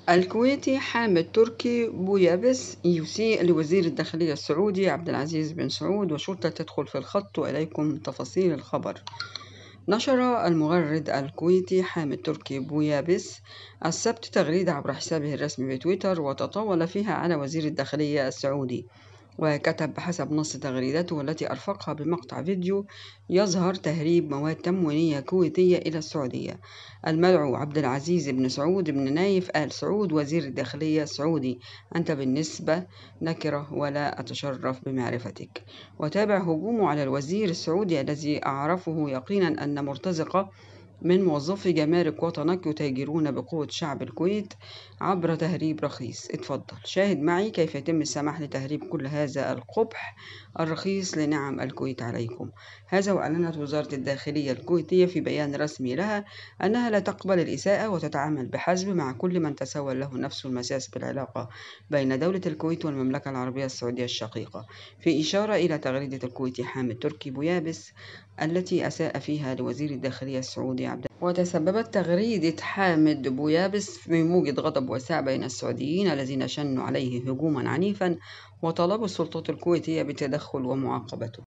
الكويتي حامد تركي بويابس يسيء لوزير الداخلية السعودي عبد العزيز بن سعود، وشرطة تدخل في الخط، وإليكم تفاصيل الخبر. نشر المغرد الكويتي حامد تركي بويابس السبت تغريدة عبر حسابه الرسمي بتويتر، وتطاول فيها على وزير الداخلية السعودي، وكتب بحسب نص تغريدته التي أرفقها بمقطع فيديو يظهر تهريب مواد تموينية كويتية إلى السعودية. المدعو عبد العزيز بن سعود بن نايف آل سعود وزير الداخلية السعودي: أنت بالنسبة نكرة ولا أتشرف بمعرفتك. وتابع هجومه على الوزير السعودي الذي أعرفه يقينا أن مرتزقة من موظفي جمارك وطنك يتاجرون بقوة شعب الكويت عبر تهريب رخيص. اتفضل شاهد معي كيف يتم السماح لتهريب كل هذا القبح الرخيص لنعم الكويت عليكم. هذا وأعلنت وزارة الداخلية الكويتية في بيان رسمي لها أنها لا تقبل الإساءة وتتعامل بحزم مع كل من تسول له نفس المساس بالعلاقة بين دولة الكويت والمملكة العربية السعودية الشقيقة، في إشارة إلى تغريدة الكويتي حامد تركي بويابس التي أساء فيها لوزير الداخلية السعودي وتسببت تغريدة حامد بويابس في موجة غضب واسع بين السعوديين الذين شنوا عليه هجوما عنيفا وطالبوا السلطات الكويتية بالتدخل ومعاقبته.